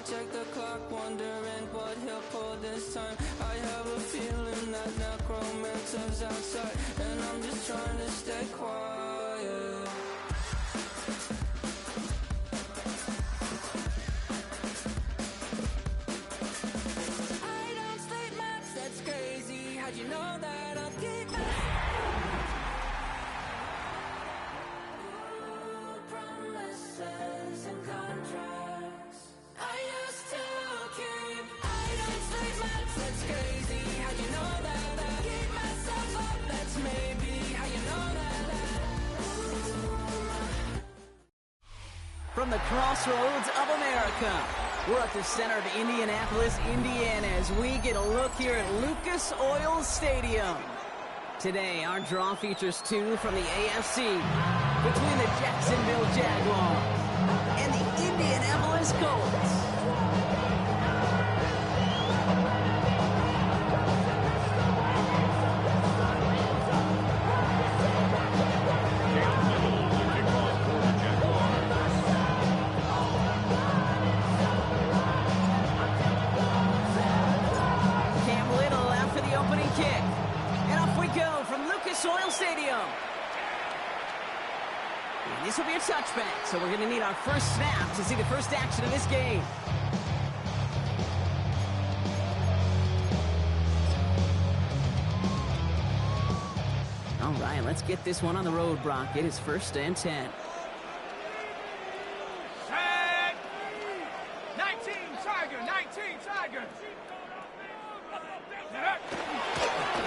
check the clock, wondering what he'll pull this time. I have a feeling that necromancer's outside, and I'm just trying to stay quiet. I don't sleep much, that's crazy. How'd you know that I'll keep my promises and contracts? I used to keep. I don't sleep much, that's crazy. How'd you know that I keep myself up? That's maybe how you know that From the crossroads of America, we're at the center of Indianapolis, Indiana, as we get a look here at Lucas Oil Stadium. Today, our draw features two from the AFC between the Jacksonville Jaguars and the Indianapolis Colts. Cam Little after the opening kick. And off we go from Lucas Oil Stadium. And this will be a touchback, so we're going to need our first snap to see the first action of this game. All right, let's get this one on the road, Brock. It is 1st and 10. Set! 19 Tiger, 19 Tiger.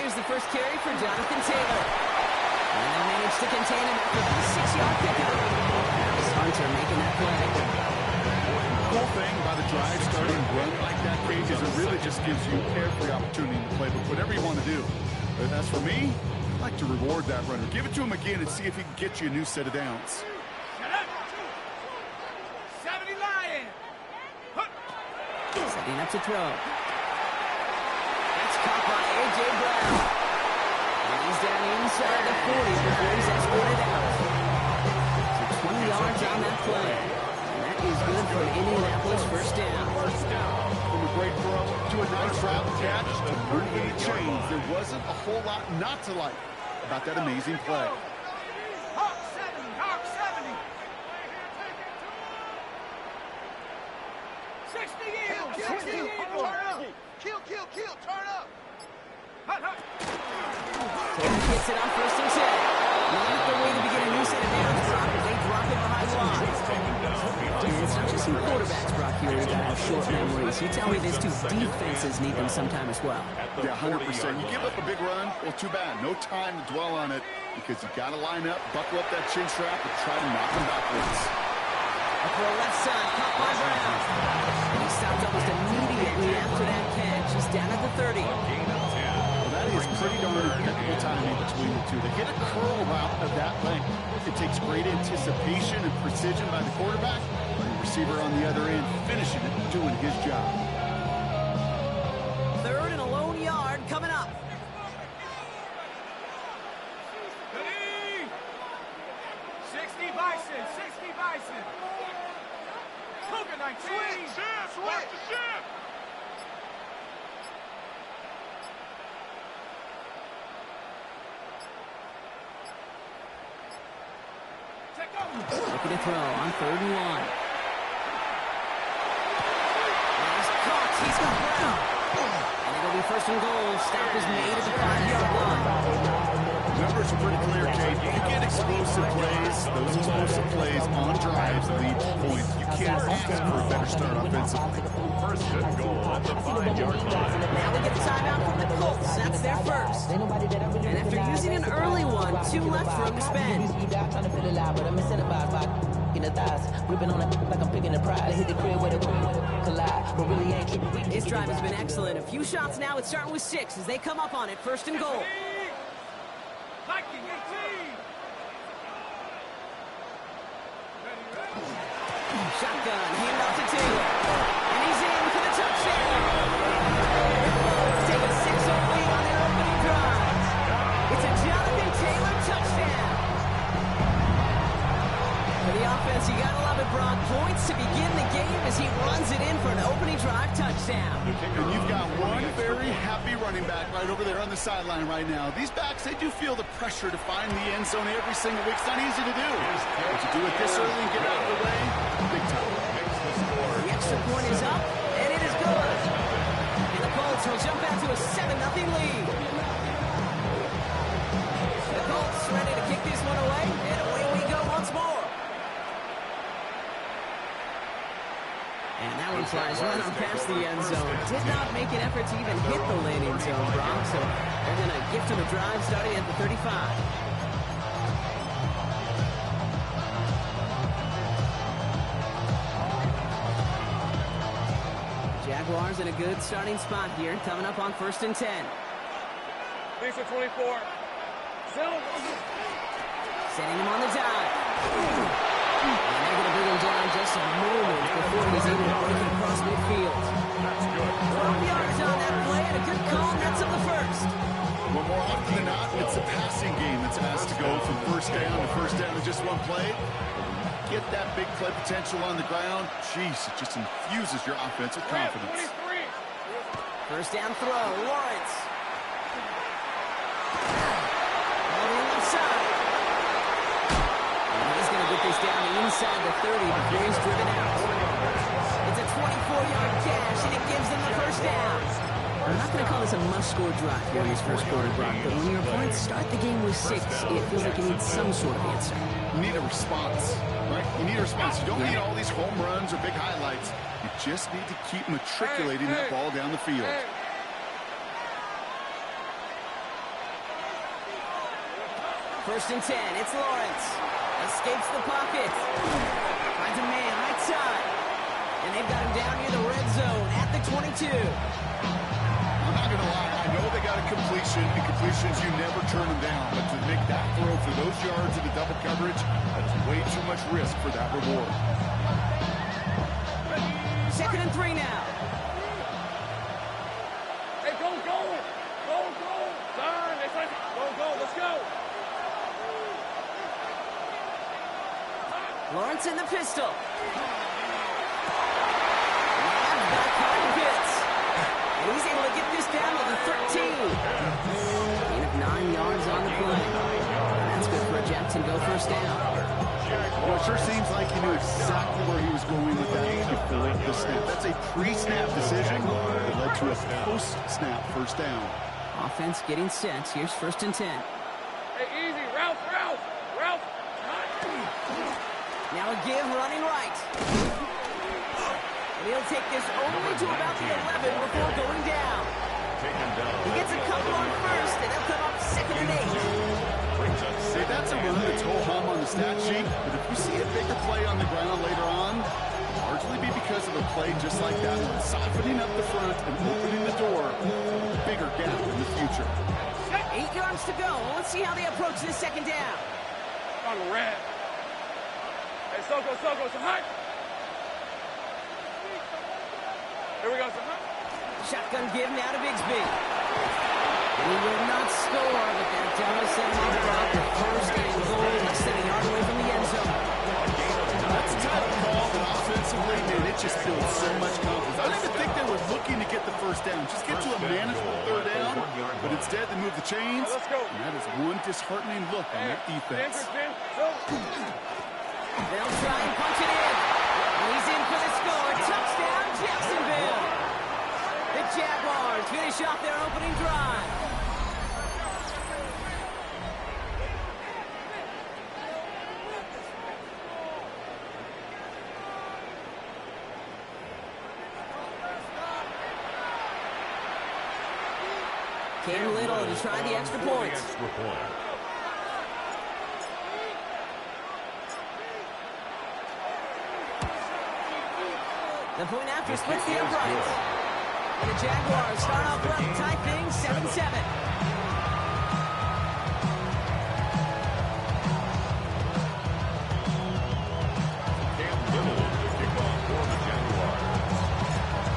Here's the first carry for Jonathan Taylor. And they managed to contain him after the 6-yard pickup. Travis Hunter making that play. The cool thing about a drive starting run like that, Cage, is it really just gives you every opportunity in the playbook, whatever you want to do. But as for me, I like to reward that runner. Give it to him again and see if he can get you a new set of downs. Shut up! 70 Lion! Setting up to throw. That's caught by A.J. Brown. And he's down inside the 40 before he's escorted out. So 20 yards on that play. And that is good for an Indianapolis first down. From a great throw to a nice route catch to bringing any change. There wasn't a whole lot not to like about that amazing play. Hawk 70, Hawk 70. 60 Eagles, 60 Eagles. Turn up. Kill, turn up. Hut, hut. Taylor gets it on 1st and 10. Not the way to begin a new set of downs, Brock, as they drop it behind the line. It's not just some quarterbacks, Brock, here that have short memories. You tell me these two defenses need them sometime as well. Yeah, 100%. You give up a big run, well, too bad. No time to dwell on it because you got to line up, buckle up that chin strap, and try to knock them backwards. A throw left side, caught by Brown. And he stopped almost immediately after that catch. He's down at the 30. Well, that is pretty darn impeccable timing between the two. To hit a curl route of that length, it takes great anticipation and precision by the quarterback, and the receiver on the other end finishing it, doing his job. 3rd and a lone yard coming up. Ready? 60 Bison, 60 Bison. Cougar 19. Switch. Watch the ship. Looking to throw on 3rd and 1. And he's caught. He's got Brown. And it'll be 1st and goal. Stop is made at the 5-yard line. Numbers are pretty clear, Kate. You get explosive plays. Those explosive plays on drives lead to points. You can't ask for a better start offensively. 1st and goal at the 5-yard line. Now we get a timeout from the Colts. That's their first. And after using an early one, 2 left for him to spend. This drive has been excellent. A few shots now. It's starting with 6 as they come up on it. 1st and goal. Viking 18. Shotgun, hand off to Taylor. And he's in for the touchdown. Take a 6-0 lead on their opening drive. It's a Jonathan Taylor touchdown. For the offense. offense. You gotta love it, Brock. Points to begin the game as he runs it in for an opening drive touchdown. And you've got one very happy running back right over there on the sideline right now. These backs, they do feel the pressure to find the end zone every single week. It's not easy to do. But to do it this early and get out of the way, big time. The extra point is up, and it is good. And the Colts will jump out to a 7-0 lead. The Colts ready to kick this one away, and away we go once more. And that one flies right on past the end zone. Did not make an effort to even hit the landing zone, Brock, so they're going to gift him a drive starting at the 35. Jaguars in a good starting spot here, coming up on 1st and 10. Lisa 24. Setting him on the dive. And they're going to bring him down just a moment before he's able to break it across midfield. 12 yards on that play, and a good call, and that's up the first. Well, more often than not, it's a passing game that's asked to go from first down in just one play. Get that big play potential on the ground. Jeez, it just infuses your offense with confidence. First down throw, Lawrence. Holding left side. And he's going to get this down inside the 30 before he's driven out. It's a 24-yard dash, and it gives them the first down. I'm not going to call this a must-score drive here in this first quarter, Brock, but when your opponents start the game with 6, it feels like you need some sort of answer. You need a response, right? You need a response. You don't need all these home runs or big highlights. You just need to keep matriculating that ball down the field. First and 10, it's Lawrence. Escapes the pocket. Finds a man right side. And they've got him down near the red zone at the 22. I'm not going to lie. I know they got a completion, and completions, you never turn them down. But to make that throw for those yards in the double coverage, that's way too much risk for that reward. 2nd and 3 now. Hey, go. Son, go, let's go. Lawrence in the pistol. Back behind Pitts. And he's able to get this down to the 13. Gain of 9 yards on the play. That's good for a Jacksonville first down. Well, it sure seems like he knew exactly where he was going with that before the snap. That's a pre-snap decision that led to a post-snap first down. Offense getting set. Here's 1st and 10. Hey, easy, Ralph. Now a give running right. And he'll take this only to about the 11 before going down. He gets a couple on first, and they'll come up 2nd and 8. See, that's a run that's ho-hum on the stat sheet, but if we see a bigger play on the ground later on, largely be because of a play just like that one, softening up the front and opening the door, bigger gap in the future. 8 yards to go. Well, let's see how they approach this 2nd down. On the red. Hey, Soko, so hot. Here we go, so hot. Shotgun give now to Bigsby. And he will not score, but that does send him off the first and goal, less than a yard away from the end zone. That's a tight call, but offensively, man, it just builds so much confidence. I didn't even think they were looking to get the first down. Just get to a manageable 3rd down, but instead they move the chains. Let's go. And that is one disheartening look on that defense. They'll try and punch it in. And he's in for the score. Touchdown, Jacksonville. The Jaguars finish off their opening drive. Cam Little to try the extra point. The point after splits the uprights. And the Jaguars start off well, tie things 7-7.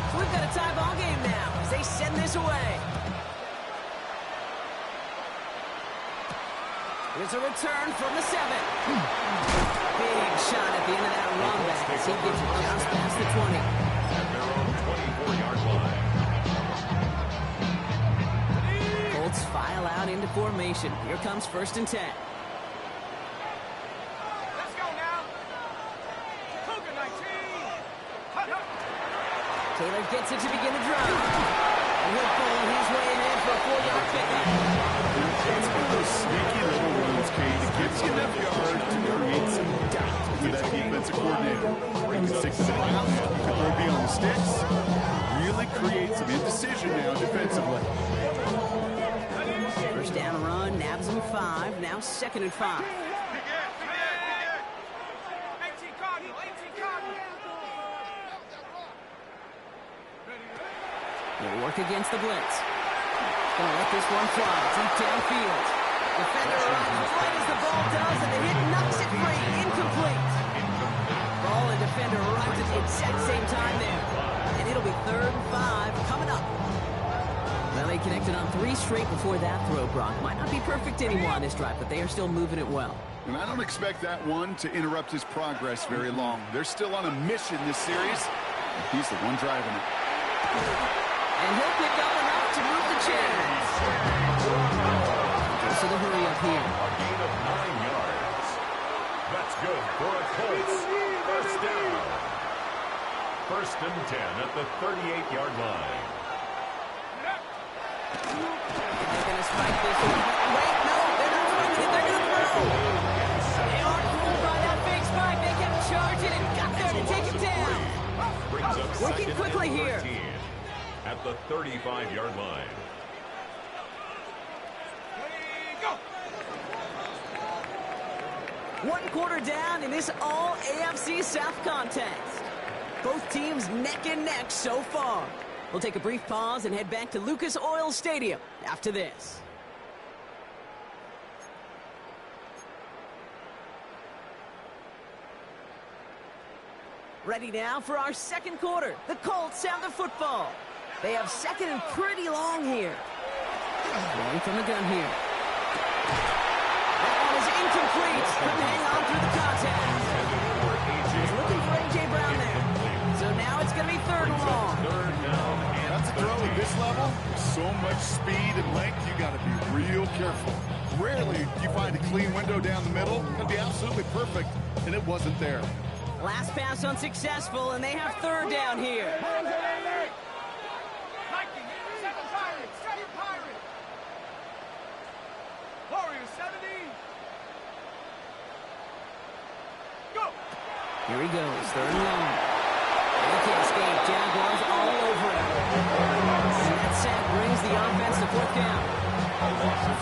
So we've got a tie ball game now as they send this away. Here's a return from the 7. Big shot at the end of as he gets it just past the 20. At their own 24-yard line. Colts file out into formation. Here comes 1st and 10. Let's go now. Cougar 19. Hut, hut. Taylor gets it to begin the drive. And he'll pull his way in for a 4-yard pickup. It's one of those sneaky little runs, Kate, that gives you enough yards to create some doubt with that defensive coordinator. You can stick to the ground, you can throw beyond the sticks, really create some indecision now defensively. First down run, nabs him 5. Now 2nd and 5. 18 Cardinal, 18 Cardinal. He'll work against the blitz. Gonna let this one fly deep downfield. Defender arrives right as the ball does, and the hit knocks it free. Incomplete. Ball and defender arrives at the exact same time there. And it'll be 3rd and 5 coming up. Well, they connected on 3 straight before that throw, Brock. Might not be perfect anymore on this drive, but they are still moving it well. And I don't expect that one to interrupt his progress very long. They're still on a mission this series. He's the one driving it. And he'll pick up enough to move the chains. So the hurry up here. A gain of 9 yards. That's good for a Colts first down. 1st and 10 at the 38-yard line. They're going to spike this one. Wait, no, they're not spiking it. They're going to throw. They aren't fooled by that big spike. They kept charging and got there to take it down. Brings up Working 2nd quickly and here. 13 at the 35-yard line. Go. 1 quarter down in this all AFC South contest. Both teams neck and neck so far. We'll take a brief pause and head back to Lucas Oil Stadium after this. Ready now for our 2nd quarter. The Colts have the football. They have 2nd and pretty long here. Going from the gun here. That one is incomplete. Couldn't hang on through the contact. He's looking for A.J. Brown there. So now it's going to be 3rd and long. That's a throw at this level. So much speed and length, you got to be real careful. Rarely do you find a clean window down the middle. It'll be absolutely perfect, and it wasn't there. Last pass unsuccessful, and they have 3rd down here. Nike, 7 Pirates, 7 Pirates. Warriors 70. Go. Here he goes, 3rd and long. They can't escape. Jaguars all over him. And that sack brings the offense to 4th down.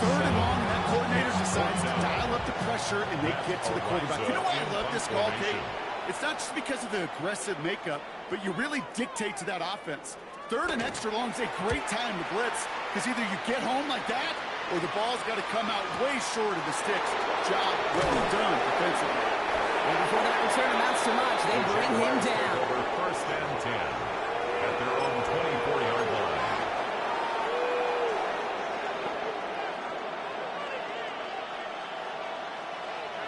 3rd and long, and that coordinator decides to dial up the pressure, and they get to the quarterback. You know why I love this call, Kate? It's not just because of the aggressive makeup, but you really dictate to that offense. 3rd and extra long is a great time to blitz, because either you get home like that, or the ball's got to come out way short of the sticks. Job well done defensively. And before that return amounts to much, they bring him down. Over 1st and 10 at their own 24-yard line.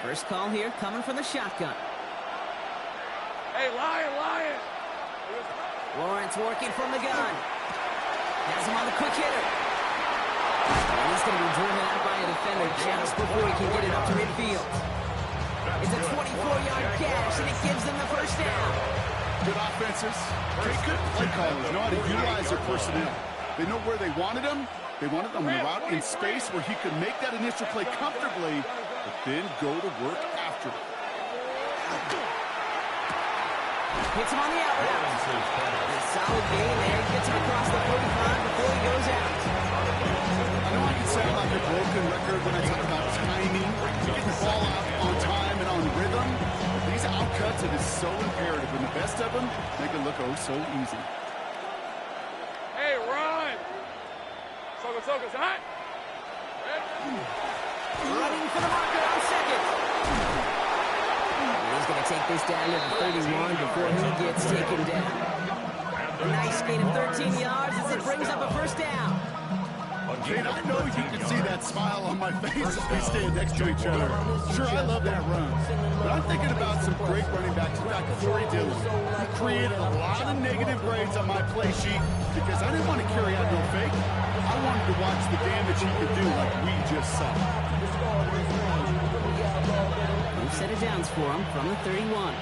First call here coming from the shotgun. Hey, Lion. Lawrence working from the gun. Has him on the quick hitter. And he's going to be driven out by a defender just before he can get it up to midfield. It's a 24-yard gash, and it gives them the 1st down. Good offenses. Good play callers know how to utilize their personnel. They know where they wanted them. They wanted them out in space where he could make that initial play comfortably, but then go to work after it. Hits him on the out route. A solid gain there. He gets him across the 45 before he goes out. I know I can sound like a broken record when I talk about timing, getting the ball out on time and on rhythm. But these outcuts, it is so imperative. And the best of them make it look oh so easy. Hey, run. Soko, hot. Running for the marker on 2nd. He's going to take this down to the 31 before he gets taken down. A nice gain of 13 yards as it brings up a 1st down. A Kate, I know you can see that smile on my face as we stand next to each other. Sure, I love that run. But I'm thinking about some great running backs. In fact, Corey Dillon, he created a lot of negative grades on my play sheet because I didn't want to carry out no fake. I wanted to watch the damage he could do like we just saw. New set of downs for him from the 31.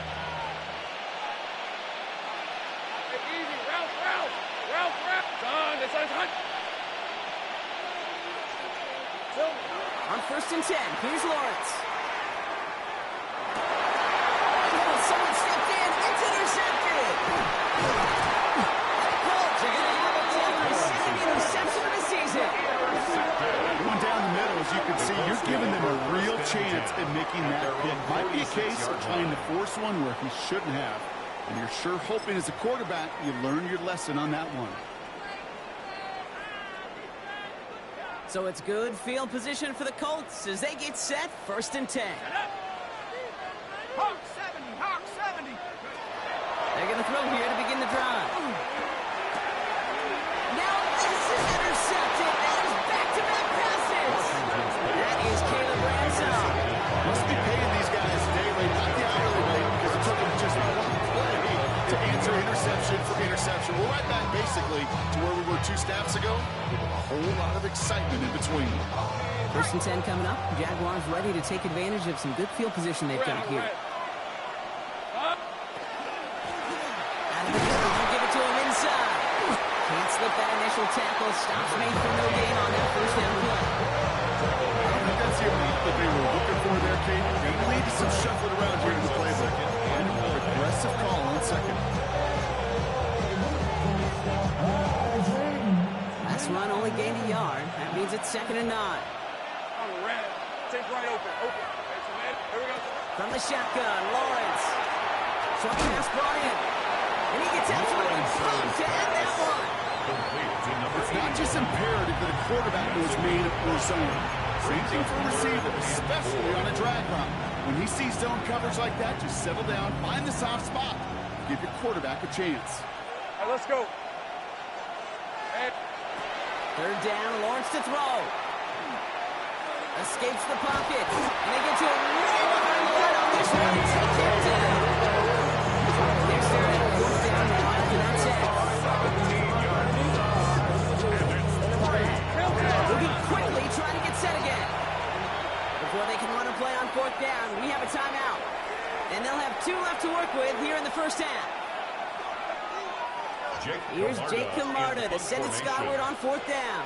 On 1st and 10, here's Lawrence. Oh, someone stepped in. It's intercepted. Colts are going to have a 10th receiving interception of the season. Going down the middle, as you can see, you're giving them a real chance at making that hit. Might be a case of trying to force one where he shouldn't have. And you're sure hoping as a quarterback you learn your lesson on that one. So it's good field position for the Colts as they get set 1st and 10. Hawk 70, Hawk 70. They're going to throw here to begin the drive. Now this is intercepted. There's back-to-back passes. That is Caleb Ransom. Must be paying these guys day rate, not the hourly rate, because it took them just one play to answer interception for interception. We're right back basically to where we were 2 snaps ago, with a whole lot of excitement in between. 1st and 10 coming up. Jaguars ready to take advantage of some good field position they've got here. Out of the coverage, give it to him inside. Can't slip that initial tackle. Stops made for no gain on that 1st down play. I think that's the amount that they were looking for there, Kate. They lead to some shuffling around here in the playbook. And a more aggressive call on 2nd. Last run only gained a yard. That means it's 2nd and 9. Take right open. Here we go. From the shotgun, Lawrence. Short pass brought in. And he gets absolutely pumped to end that one. It's not just imperative that a quarterback knows man or zone. Same thing for a receiver, especially on a drag route. When he sees zone coverage like that, just settle down, find the soft spot. Give your quarterback a chance. All right, let's go. 3rd down, Lawrence to throw. Escapes the pocket. And they get to a way behind the line on this one. Take him down. Next they're at 4th down now after that set. Moving quickly, trying to get set again. Before they can run a play on 4th down, we have a timeout. And they'll have 2 left to work with here in the 1st half. Here's Jake Camarda to send it skyward on 4th down.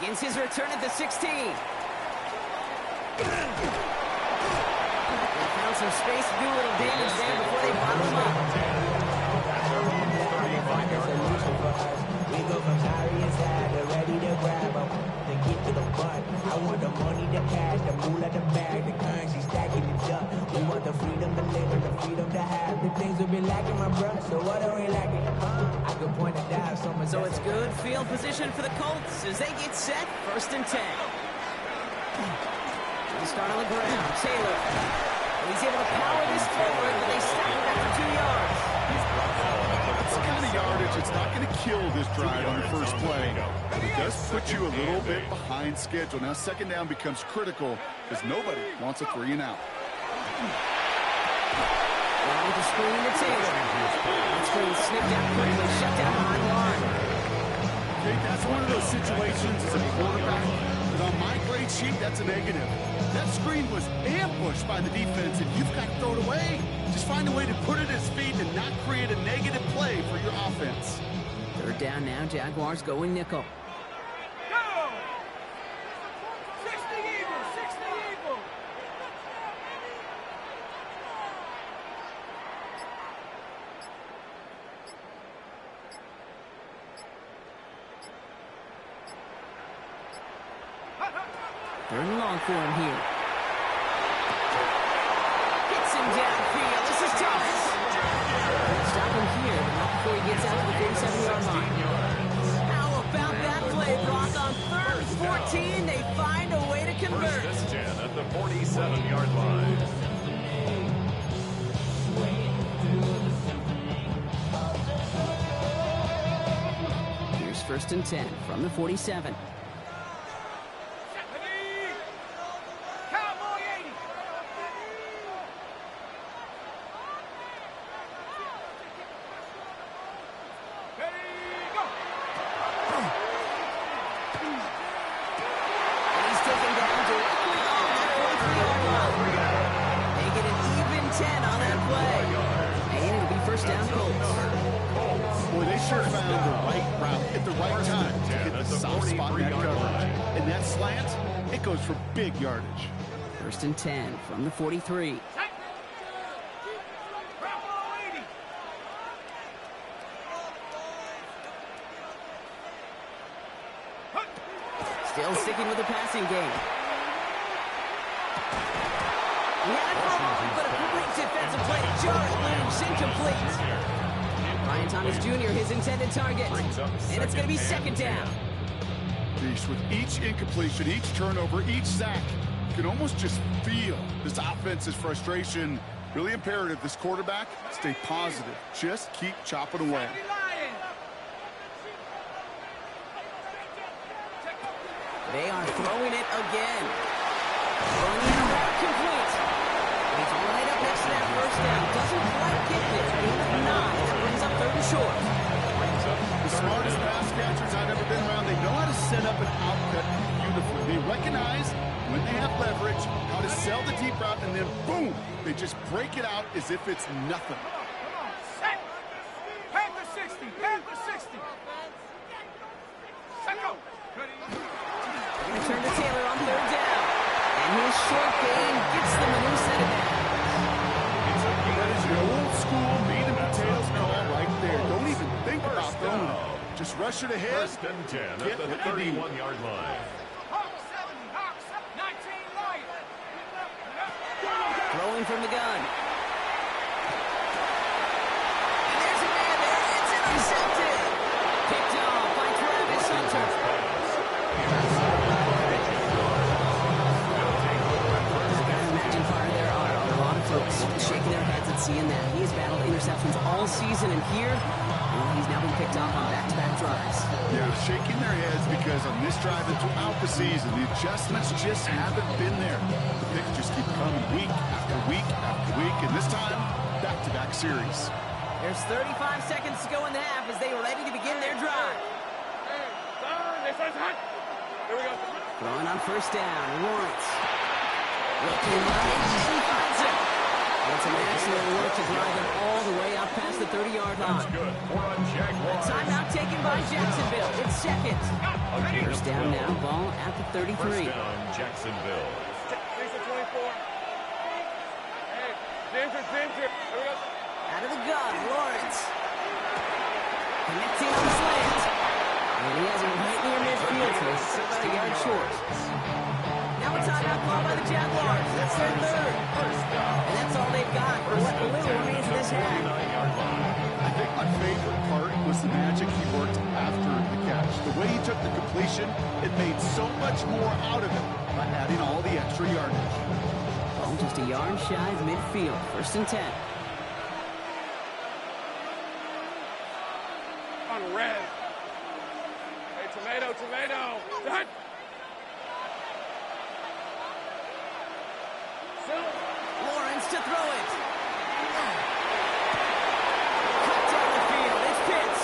Begins his return at the 16. They found some space to do a little damage there before they bottle him up. We go from sorry inside to ready to grab them. To get to the butt. I want the money, the cash, the moolah, the bag, the currency stacking it up. We want the freedom to live and the freedom to have. The things we've been lacking, my brother. So what are we lacking? I could point it out. So it's good field position for the Colts as they get set 1st and 10. They start on the ground. Taylor. He's able to power this forward, but they stop him after 2 yards. That's the kind of yardage that's not going to kill this drive on the first play. But it does put you a little bit behind schedule. Now 2nd down becomes critical because nobody wants a 3 and out. Down with the screen to Taylor. That screen snipped out quickly, shut down behind the line. Okay, that's one of those situations as a quarterback. But on my grade sheet, that's a negative. That screen was ambushed by the defense, and you've got to throw it away. Just find a way to put it at his feet and not create a negative play for your offense. 3rd down now, Jaguars going nickel. Go! 60 Eagles, 60 Eagles. Third and long for him here. Hits him downfield. This is Thomas. Stop him here, but not before he gets out to the 47-yard line. How about that play, Brock? On 3rd and 14, they find a way to convert. 1st and 10 at the 47-yard line. First and 10 from the 47. It goes for big yardage. First and 10 from the 43. Still sticking with the passing game. He had it for a moment, but a complete defensive play to Jarrett Lynch, incomplete. Ryan Thomas Jr., his intended target. And it's going to be second down. With each incompletion, each turnover, each sack, you can almost just feel this offense's frustration. Really imperative this quarterback stay positive. Just keep chopping away. They are throwing it again. Throwing it around complete. He's right up next to that first down. Doesn't quite get there. Even not. That brings up third and short. The smartest pass catchers I've ever been around. They know how to set up an outcut beautifully. They recognize when they have leverage, how to sell the deep route, and then boom, they just break it out as if it's nothing. Set. Panther 60. Panther 60. Set go. They're going to turn to Taylor on third down. And his short game gets them a new set of downs. That is your old school meat and potatoes call right there. Don't even think about throwing it. Just rush it ahead. First and 10 at the 31-yard line. Hawks 70. Hawks 19 right. Throwing from the gun. And there's a man there. It's intercepted. Picked off by Travis Hunter. Imagine fire, there are a lot of folks shaking their heads at seeing that. He has battled interceptions all season, and here, he's now been picked off on back-to-back drives. Yeah, shaking their heads because on this drive and throughout the season, the adjustments just haven't been there. The picks just keep coming week after week after week, and this time, back-to-back series. There's 35 seconds to go in the half as they are ready to begin their drive. Here we go. Throwing on first down, Lawrence. Looking right, he finds it. And some excellent work to drive it all the way out past the 30-yard line. Good for a Jaguars. Timeout taken by Jacksonville. It's second. First down now, ball at the 33. First down, Jacksonville. 24. Hey, Ginger. Here we go. Out of the gun, Lawrence. Connecting on slant. And he has it right near midfield, so he's about a yard short. Now a timeout called by the Jaguars. That's their third. And that's all they've got for what little remains of this half. I think my favorite part was the magic he worked after the catch. The way he took the completion, it made so much more out of it by adding all the extra yardage. Ball just a yard shy of midfield. First and 10. On red. Hey, tomato. Done. Lawrence to throw it. Cut down the field. It's Pitts.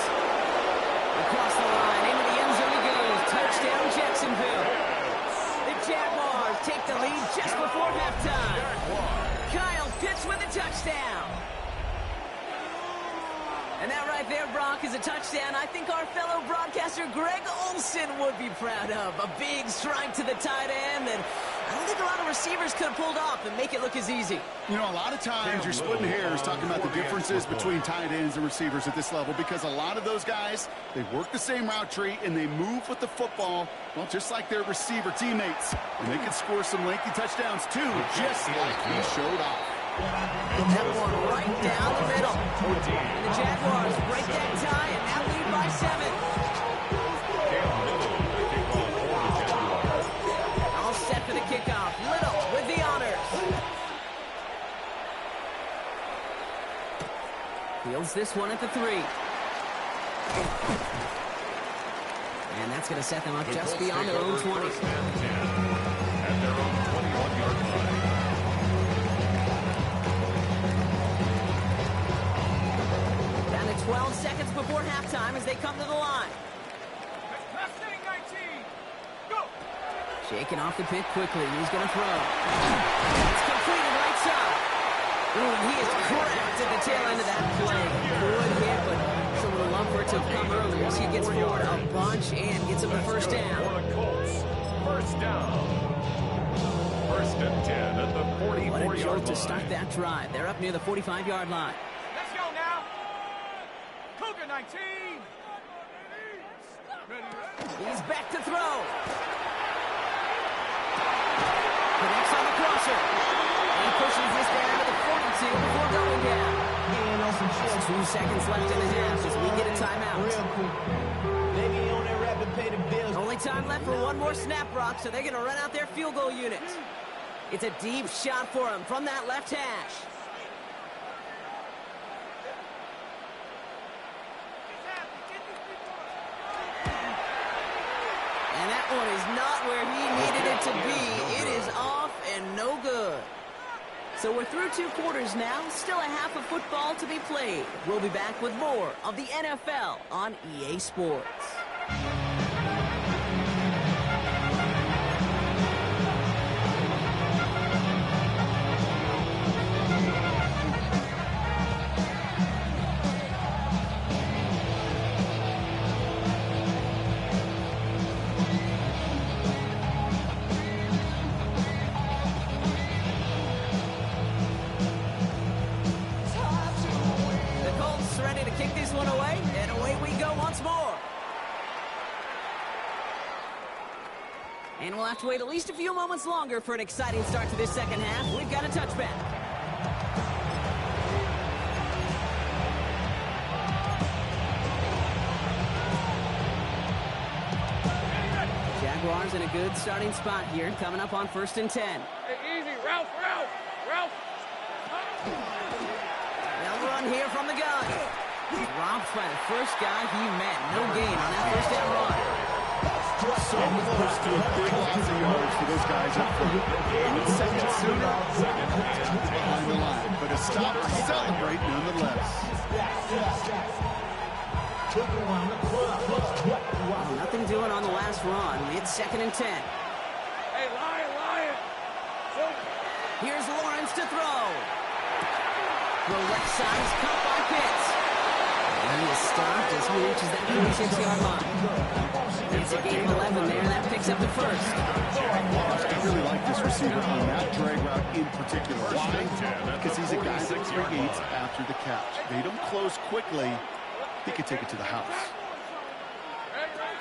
Across the line. Into the end zone he goes. Touchdown, Jacksonville. The Jaguars take the lead just before halftime. Kyle Pitts with a touchdown. And that right there, Brock, is a touchdown I think our fellow broadcaster Greg Olsen would be proud of. A big strike to the tight end that I don't think a lot of receivers could have pulled off and make it look as easy. You know, a lot of times you're splitting hairs talking about the differences between tight ends and receivers at this level because a lot of those guys, they work the same route tree and they move with the football, well, just like their receiver teammates. And they can score some lengthy touchdowns too, just like he showed off. That one right down the middle. And the Jaguars break that tie and now lead by 7. All set for the kickoff. Little with the honors. Fields this one at the 3. That's going to set them up just beyond their own 20. First and 10 at their own 21-yard line. Down to 12 seconds before halftime as they come to the line. Shaking off the pick quickly. He's going to throw. It's completed right side. Ooh, he is cracked at the tail end of that play. Good hit, but someone would love for it to have come earlier. So he gets forward a bunch and gets him the first down. For the Colts, first down. First and 10 at the 44-yard line. What a jolt to start that drive. They're up near the 45-yard line. Let's go now. Cougar 19. He's back to throw. Connects on the crosser. He pushes this down to the 42 before going down. Just 2 seconds left in the half as we get a timeout. Only time left for one more snap, Brock, so they're going to run out their field goal unit. It's a deep shot for him from that left hash. And that one is not where he needed it to be. It is off and no good. So we're through 2 quarters now. Still a half of football to be played. We'll be back with more of the NFL on EA Sports. And we'll have to wait at least a few moments longer for an exciting start to this second half. We've got a touchback. Jaguars in a good starting spot here, coming up on 1st and 10. Hey, easy. Ralph. They'll run here from the gun. Robbed by the first guy he met. No gain on that first down run. So close to a big loss of yards for those guys up front. Second sooner, behind the line. But a stop to celebrate nonetheless. Well, nothing doing on the last run. It's 2nd and 10. Hey, Lion. Here's Lawrence to throw. The left side is cut by Pitts. And he is stopped as he reaches that 46-yard line. It's a gain of 11 there, and that picks up the first. I really like this receiver on that drag route in particular. Why? Because he's a guy that creates after the catch. They don't close quickly. He can take it to the house.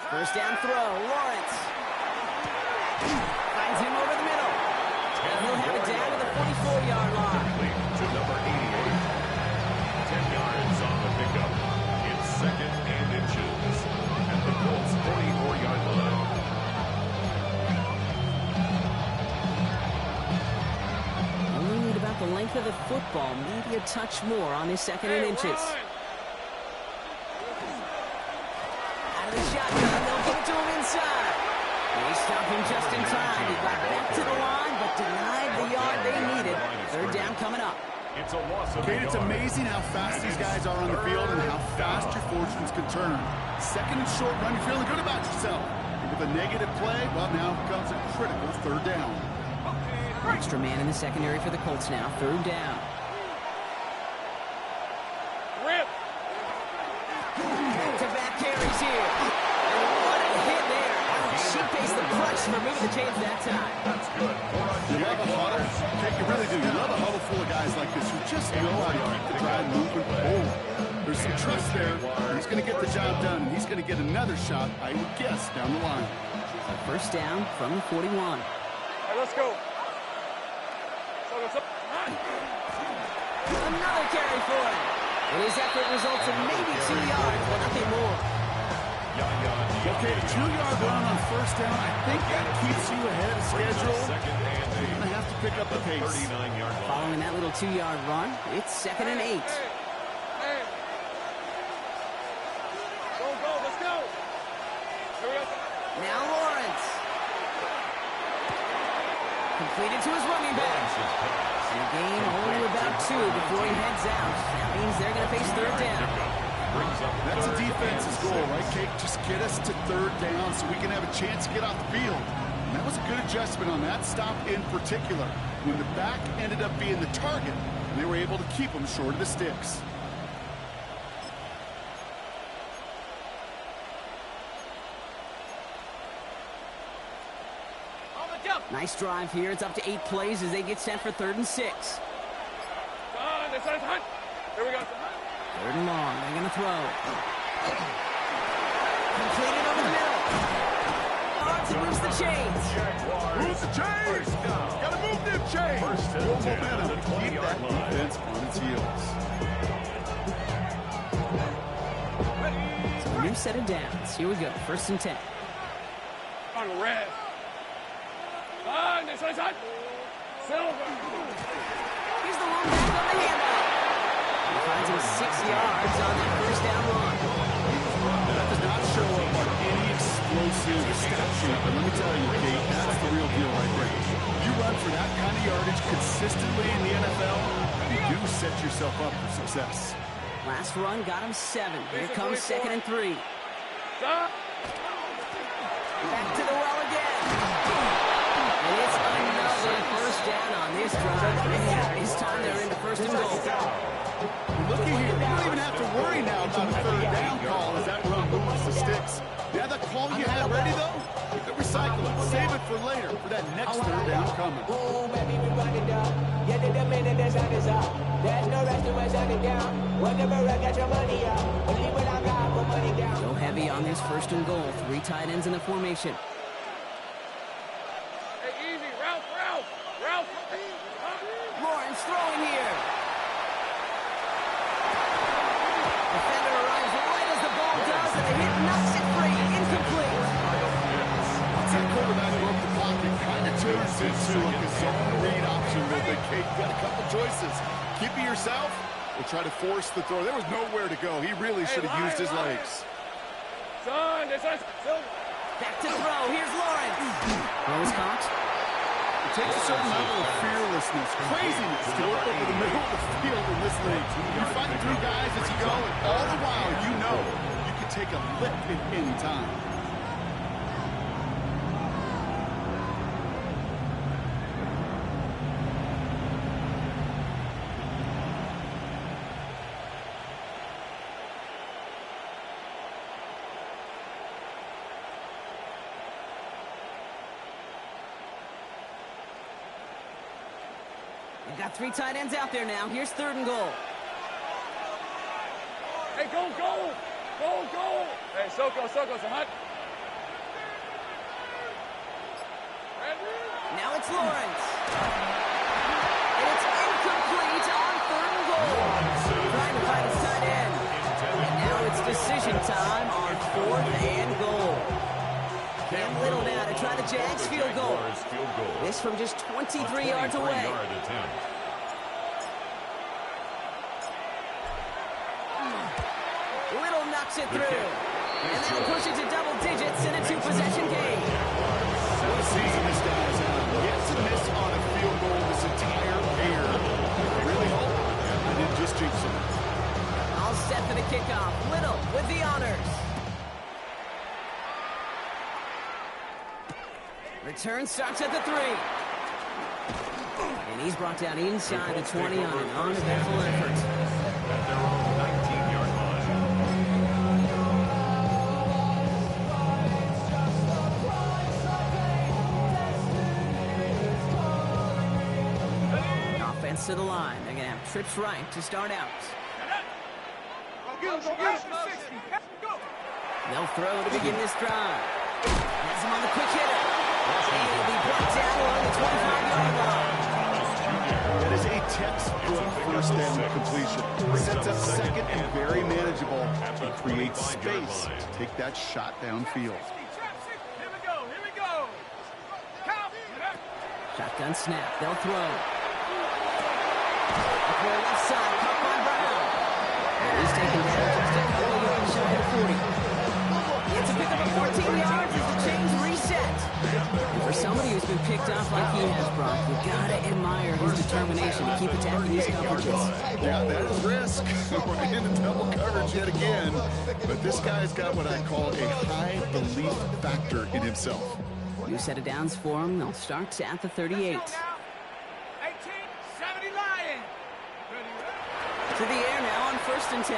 First down throw, Lawrence. Finds him over the middle. And he'll have it down to the 44-yard line. To number 88. 10 yards on the pickup. It's 2nd and inches at the Colts 44-yard line. Only need about the length of the football, maybe a touch more on this 2nd and inches. Out of the shotgun, they'll give it to him inside. They stop him just in time. He got back to the line, but denied the yard they needed. 3rd down coming up. It's a loss of Kate, it's yards. amazing how fast these guys are on the field and how fast your fortunes can turn. 2nd and short run, you're feeling good about yourself. And with a negative play, well, now comes a critical 3rd down. Extra man in the secondary for the Colts now. 3rd down. Rip. Back-to-back carries here. And what a hit there. She faced the crutch for moving the chains that time. That's good. You love a huddle. Jake, you really do. You love a huddle full of guys like this who just know how to keep the drive moving forward. There's some trust there. He's going to get the job done, and he's going to get another shot, I would guess, down the line. First down from the 41. All right, let's go. Another carry for him. And his effort results in maybe 2 yards, but nothing more. Okay, a 2-yard run on 1st down. I think that keeps you ahead of schedule. You're going to have to pick up the pace. 39-yard line. Following that little 2-yard run, it's 2nd and 8. Hey. Go, let's go. Here we go. Now Lawrence. Completed to his running back. And a gain only about 2 before he heads out. That means they're going to face third down. That's a defense's goal, right, Kate? Just get us to third down so we can have a chance to get off the field. And that was a good adjustment on that stop in particular. When the back ended up being the target, they were able to keep him short of the sticks. Nice drive here. It's up to 8 plays as they get set for 3rd and 6. Here we go. 3rd and long. They're going to throw. Completed over the middle. To moves the chains. Move the chains! Gotta move them chains! Build momentum. Keep that defense on its heels. So a new set of downs. Here we go. 1st and 10. On the red. On this side. Silver. Here's the long back on the handoff. He finds him 6 yards on that 1st down run. That does not show up on any explosive stat sheet, but let me tell you, Kate, that's the real deal right there. You run for that kind of yardage consistently in the NFL, you do set yourself up for success. Last run got him 7. Here comes 2nd and 3. Stop. Back to the well again. And it's another 1st down on this drive. And this time they're into 1st and goal. Looky here, you don't even have to worry now about a 3rd down call as that run moves the sticks. Yeah, that call you had ready, though, you can recycle it. Save it for later, for that next 3rd down coming. Boom, baby, we run it up. Yeah, the minute the sun is up. There's no rest to us on it down. Whenever I got your money up, believe what I got, put money down. Go heavy on this 1st and goal. 3 tight ends in the formation. Hey, easy. Ralph. Lawrence throwing here. Defender arrives right as the ball does, and the hit knocks it free. Incomplete. Once that quarterback broke the pocket, kind of turns into like a zone read option with it. Kate, got a couple choices. Keep it yourself or try to force the throw. There was nowhere to go. He really should have used his legs. Son, this is Silver. Back to throw. Here's Lawrence. Throw is caught. It takes a certain level of fearlessness, craziness to work over the middle of the field in this league. You're fighting through guys as you go, and all the while you know you can take a lick at any time. We've got 3 tight ends out there now. Here's 3rd and goal. Hey, go. Hey, Soko, so hot. Now it's Lawrence. And it's incomplete on 3rd and goal. Trying to find his tight end. And now it's decision time on 4th and goal. Cam Little now to try the Jags field goal. This from just 23 yards away. Little knocks it through. And that'll push it to double digits in a 2-possession game. What a season this guy is out. Yet to miss on a field goal this entire year. I really hope I didn't just jinx him. All set for the kickoff. Little with the honors. Return starts at the 3. And he's brought down inside the 20 on an uneventful effort. At their own 19-yard line. Offense to the line. They're going to have trips right to start out. They'll throw to begin this drive. Has him on the quick hitter. And he'll be brought down along the 25-yard line. That is a textbook 1st down completion. Sets up 2nd and very manageable. It creates space to take that shot downfield. Here we go. Shotgun snap. They'll throw. The left side, caught by Brown. And he's taken down just a couple yards shy of 40. It's a pickup of 14 yards as the chains somebody who's been picked off like he has, Brock, you gotta admire his determination to keep attacking these coverages. Yeah, that is risk. We're in double coverage yet again. But this guy's got what I call a high belief factor in himself. New set of downs for him. They'll start at the 38. 18-70 Lion. To the air now on 1st and 10.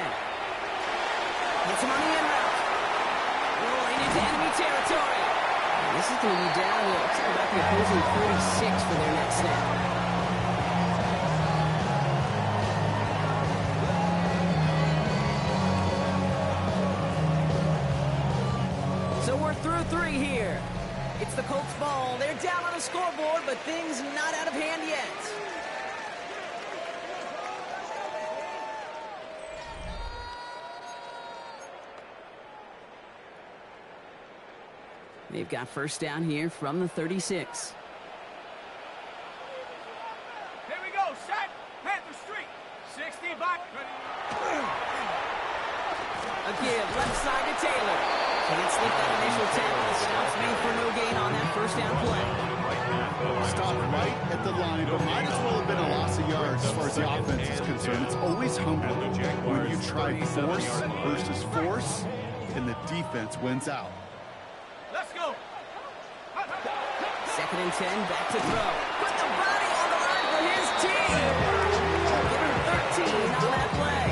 Gets him on the in route. Rolling into enemy territory. And this is going to be down to about the opposing 46 for their next snap. So we're through 3 here. It's the Colts ball. They're down on the scoreboard, but things not out of hand yet. They've got first down here from the 36. Here we go. Set. Panther Street. 60 back. A give left side to Taylor. Can't sneak that initial tackle. The stop's made for no gain on that first down play. Stop right at the line, but might as well have been a loss of yards as far as the offense is concerned. It's always humbling when you try force versus force, and the defense wins out. Let's go. 2nd and 10, back to throw. Put the body on the line for his team. Give him 13 on that play.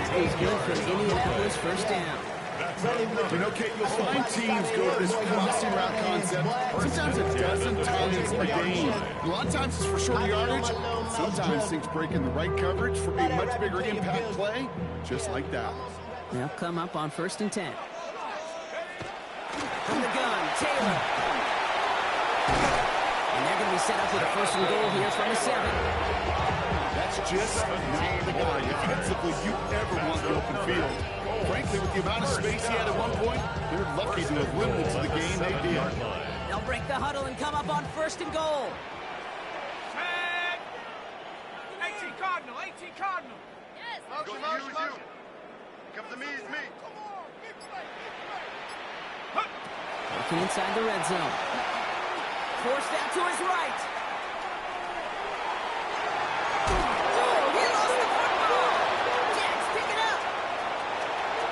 That is good for the Indianapolis first down. You know, Kate, you'll find teams go to this crossing route concept sometimes a dozen times a game. A lot of times it's for short yardage. Sometimes things break in the right coverage for a much bigger impact play, just like that. They'll come up on 1st and 10. From the gun, Taylor. And they're going to be set up with a 1st and goal here from the 7. That's just not the guy defensively you ever want the open field. Frankly, with the amount of space he had at one point, they're lucky to have limited to the game they did. They'll break the huddle and come up on 1st and goal. 18 Cardinal. 18 Cardinal. Yes. Motion, motion, motion. Come to me, it's me. Looking inside the red zone. Forced out to his right. Oh, he lost the football. Jags pick it up.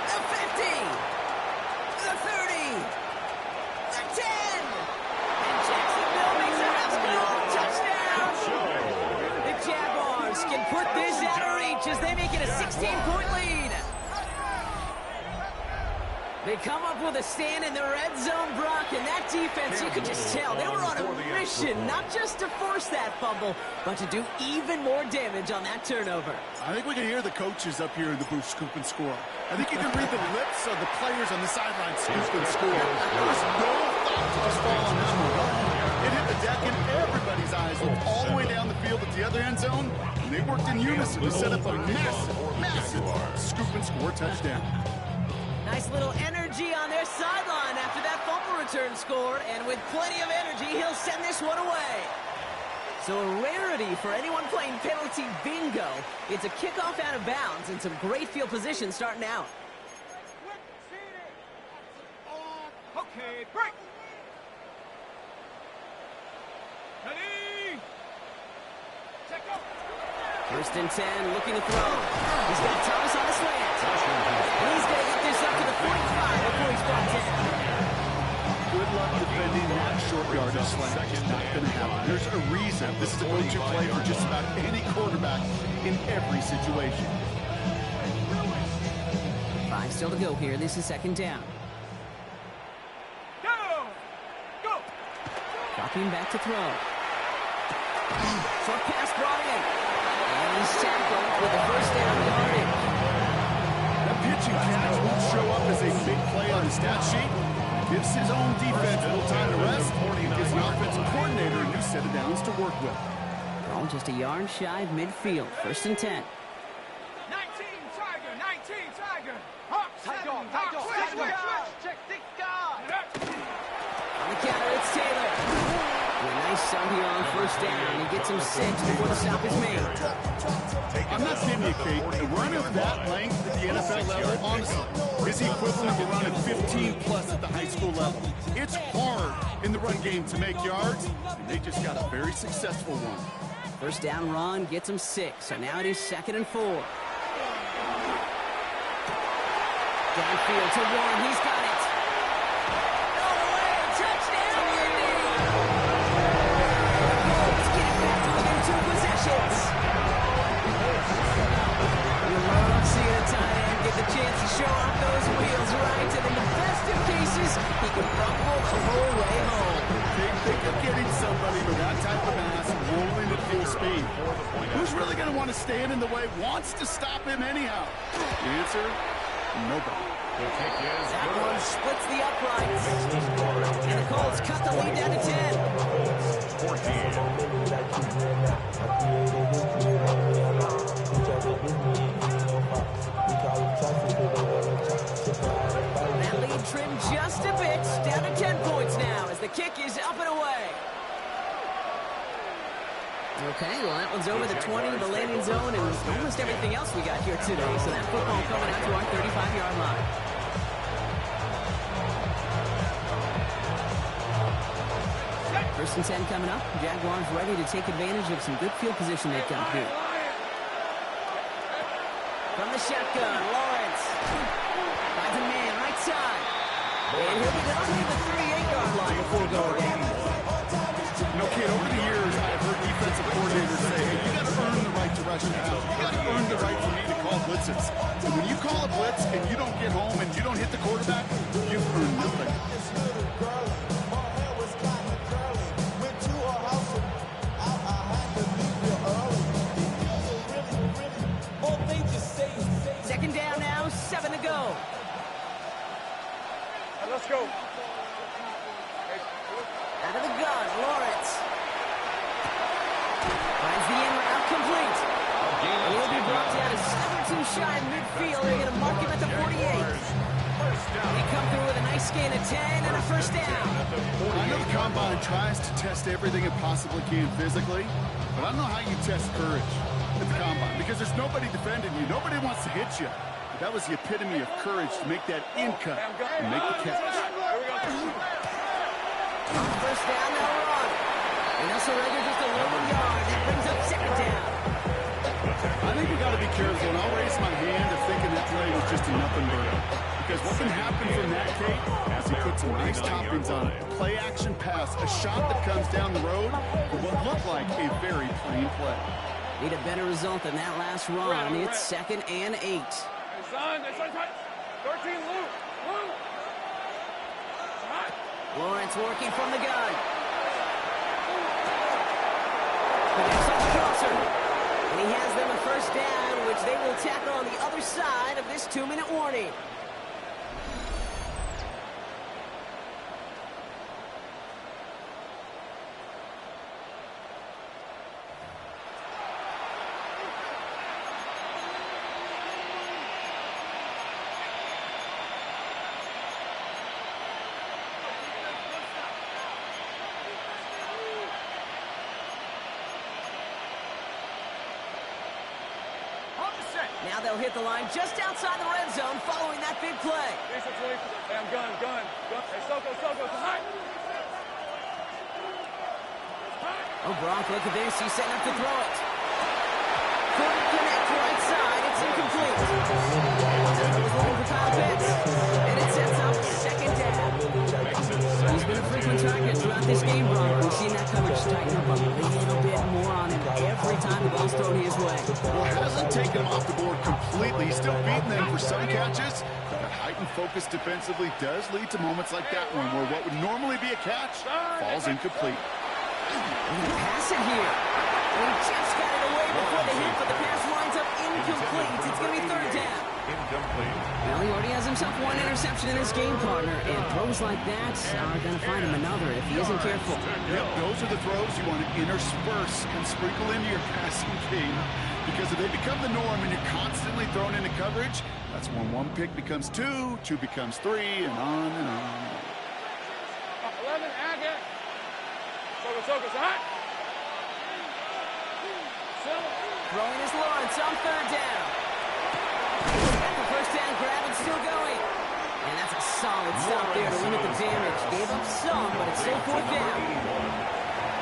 The 50. The 30. The 10. And Jacksonville makes a house call. Touchdown. The Jaguars can put this out of reach as they make it a 16-point lead. They come up with a stand in the red zone, Brock, and that defense, you could just tell, they were on a mission, not just to force that fumble, but to do even more damage on that turnover. I think we can hear the coaches up here in the booth scoop and score. I think you can read the lips of the players on the sideline scoop and score. There was no thought to just fall on this one. It hit the deck, and everybody's eyes looked all the way down the field at the other end zone, and they worked in unison to set up a massive scoop and score touchdown. Nice little energy on their sideline after that fumble return scored, and with plenty of energy, he'll send this one away. So a rarity for anyone playing penalty bingo. It's a kickoff out of bounds and some great field position starting out. Okay, break. Ready. Check up. 1st and 10, looking to throw. He's got Thomas on the slant. And he's going to get this up to the 45 before he's brought down. Good luck defending that short yardage slant. It's not going to happen. There's a reason this is a go-to play for just about any quarterback in every situation. 5 still to go here. This is 2nd down. Go. Go. Dropping back to throw. Short pass brought in. And he's tackled with the 1st down yardage. That pitch and catch won't show up as a big play on the stat sheet. Gives his own defense a little time to rest. And gives the offensive coordinator a new set of downs to work with. Ball just a yard shy of midfield. 1st and 10. 19 Tiger. 19 Tiger. Hawk, Tight guard, tight guard. Switch. Check this guy. On the counter, it's Taylor. A nice start here on 1st first down. He gets him 6 before the stop is made. I'm not kidding you, Kate. A run of that length at the NFL level, honestly, is the equivalent of a run of 15+ at the high school level. It's hard in the run game to make yards, and they just got a very successful one. First down run gets him 6. So now it is 2nd and 4. Downfield to Warren. He's got it. All the way. Touchdown, Indy. Let's get it back to within 2 possessions. You love seeing a tight end get the chance to show off those wheels, right? And in the best of cases, he can rumble the whole way home. Think of getting somebody with that type of mass rolling at full speed. Who's really going to want to stand in the way, wants to stop him anyhow? The answer, nobody. The kick is That good. one splits the uprights. And the Colts cut the lead down to 10. That lead trimmed just a bit, down to 10 points now as the kick is up and away. Okay, well that one's over the 20, the landing zone, and almost everything else we got here today. So that football coming out to our 35-yard line. First and 10 coming up. Jaguars ready to take advantage of some good field position they've got here. From the shotgun, Lawrence. Finds a man, right side. And he'll be down to the 38-yard line before going. No, kid, over the years, I've heard defensive coordinators say, hey, you got to earn the right to rush the house. You got to earn the right for me to call blitzes. And when you call a blitz and you don't get home and you don't hit the quarterback, you've earned nothing. Second down now, 7 to go. Let's go. Out of the gun, Lawrence. Finds the in route complete. And he'll be brought down a 7-2 shy midfield. They're going to mark him at the 48. They come through with a nice gain of 10 and a first down. I know the combine tries to test everything it possibly can physically, but I don't know how you test courage at the combine because there's nobody defending you. Nobody wants to hit you. But that was the epitome of courage to make that in cut and make the catch. First down, they'll run. And that's already just a low yard. That brings up second down. I think we got to be careful, and I'll raise my hand of thinking that play was just a nothing burger. Because what can happen from that, Kate, as he puts some nice toppings on it, play action pass, a shot that comes down the road for what looked like a very plain play. Need a better result than that last run. It's 2nd and 8. Hey, son, 13, Luke. Lawrence working from the gun. He gets off the crosser. And he has them a first down, which they will tackle on the other side of this 2-minute warning. Now they'll hit the line just outside the red zone following that big play. Hey, I'm gun. Hey, Soko, high. Oh, Brock, look at this. He's setting up to throw it. Couldn't connect right side. It's incomplete. He was looking for Kyle Pitts. And it sets up second down. He's been a frequent target throughout this game, Brock. We've seen that coverage tighten up a little bit more on him every time the ball's thrown his way. Well, it hasn't taken him off the board completely. He's still beating them for some catches. But that heightened focus defensively does lead to moments like that one where what would normally be a catch falls incomplete. Pass it here. And he just got it away before the hit, but the pass winds up incomplete. It's going to be third down. Incomplete. Well, he already has himself one interception in his game, partner, and throws like that are going to find him another if he isn't careful. Yep, those are the throws you want to intersperse and sprinkle into your passing game, because if they become the norm and you're constantly thrown into coverage, that's when one pick becomes two becomes three, and on and on. 11, Agate. Soko, high. Throwing is Lawrence on third down. Got the first down grab and still going. And that's a solid stop there to limit the damage. Gave up some, but it's still fourth down.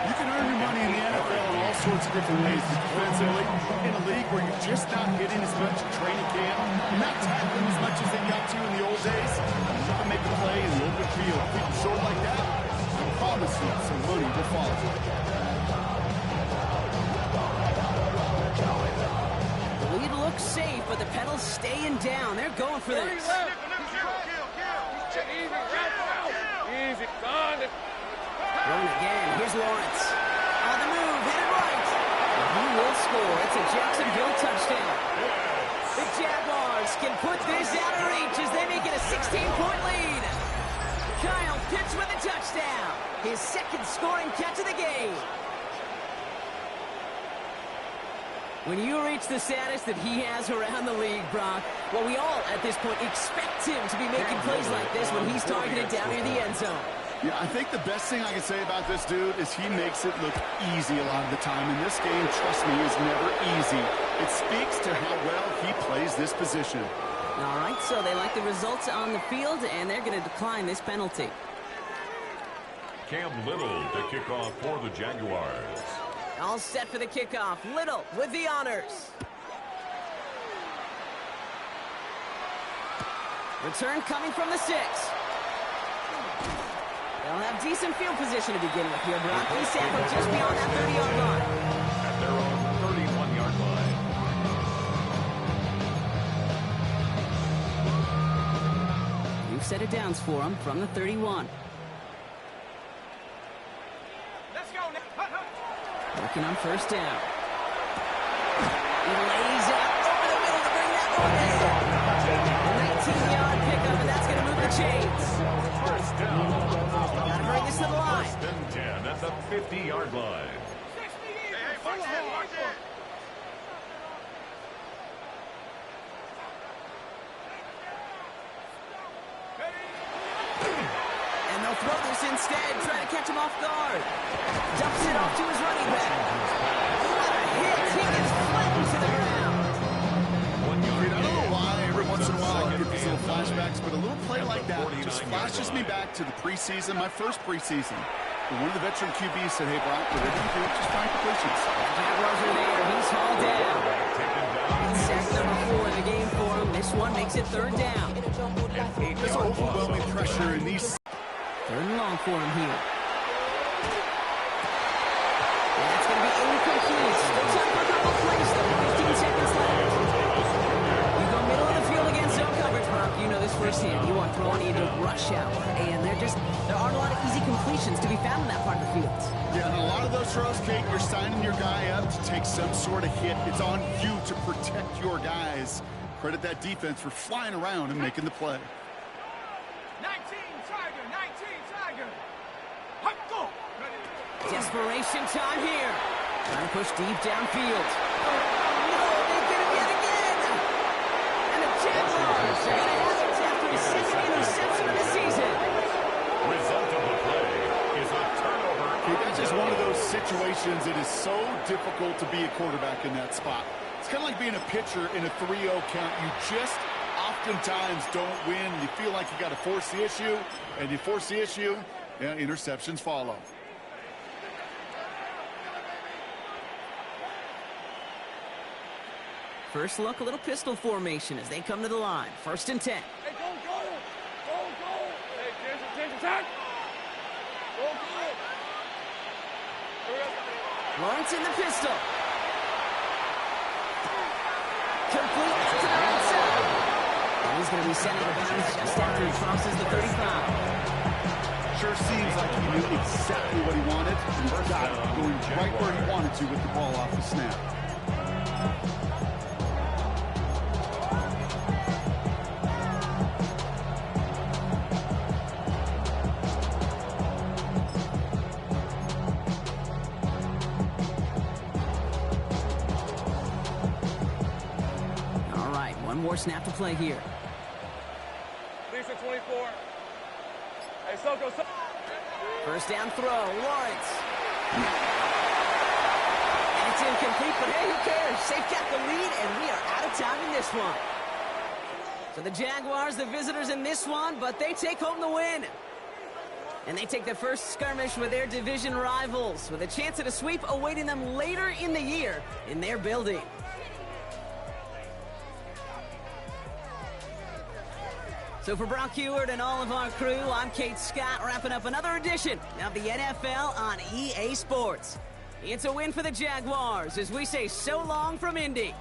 You can earn your money in the NFL in all sorts of different ways. Defensively, in a league where you're just not getting as much in training camp, you're not tackling as much as they got to in the old days, you can make a play in the open field. Keep it short like that, I promise you some money will follow. The lead looks safe, but the pedals staying down. They're going for this. Easy, son. Throwing again. Here's Lawrence. On the move, hit it right. And he will score. It's a Jacksonville touchdown. The Jaguars can put this out of reach as they make it a 16-point lead. Kyle Pitts with a touchdown. His second scoring catch of the game. When you reach the status that he has around the league, Brock, well, we all, at this point, expect him to be making plays like this when he's targeted down near the end zone. Yeah, I think the best thing I can say about this dude is he makes it look easy a lot of the time. And this game, trust me, is never easy. It speaks to how well he plays this position. All right, so they like the results on the field, and they're going to decline this penalty. Cam Little to kick off for the Jaguars. All set for the kickoff. Little with the honors. Return coming from the 6. They'll have decent field position to begin with here, Brock. He's sampled just beyond that 30-yard line. At their own 31-yard line. New set of downs for him from the 31. Let's go now. Working on first down. He lays out over the middle to bring that one in. 19-yard pickup, and that's going to move the chains. First down. Got to bring this to the line. First and 10 at the 50-yard line. Hey, watch that, watch that. And they'll throw this instead, trying to catch him off guard. Dumps it off to his running back. What a hit. He gets flattened to the ground. I don't know why every once in a while I get these little flashbacks, but a little play like that just flashes me back to the preseason, my first preseason. One of the veteran QBs said, hey, Brock, whatever you do, just find completions. Jaguars are there. He's hauled down. Sack number 4 in the game for him. This one makes it third down. There's overwhelming pressure in these. Third and long for him here. And that's going to be incomplete. Still time for a couple plays, though. 15 seconds left. You go middle of the field against zone coverage, Brock. You know this firsthand. You want throwing into rush hour. And there aren't a lot of easy completions to be found in that part of the field. Yeah, and a lot of those throws, Kate, you're signing your guy up to take some sort of hit. It's on you to protect your guys. Credit that defense for flying around and making the play. 19 Tiger. Hot go. Desperation time here. Trying to push deep downfield. Oh, no, they did it yet again. And the Jaguars are going to have it after his second interception of the season. Result of the play is a turnover. Okay, that's just one of those situations that is so difficult to be a quarterback in that spot. It's kind of like being a pitcher in a 3-0 count. You just oftentimes don't win. You feel like you got to force the issue, and you force the issue, and interceptions follow. First look, a little pistol formation as they come to the line. First and 10. Hey, go. Hey, attention, time. Go. Lawrence in the pistol. Complete to the right side. And he's going to be sent out of bounds just after he crosses the 35. Sure seems like he knew exactly what he wanted, and he got it, going right where he wanted to with the ball off the snap. More snap to play here. Lisa 24. Hey, Soko. First down throw, Lawrence. And It's incomplete, but hey, who cares? They've got the lead, and we are out of time in this one. So the Jaguars, the visitors in this one, but they take home the win. And they take the first skirmish with their division rivals, with a chance at a sweep awaiting them later in the year in their building. So for Brock Heward and all of our crew, I'm Kate Scott, wrapping up another edition of the NFL on EA Sports. It's a win for the Jaguars as we say so long from Indy.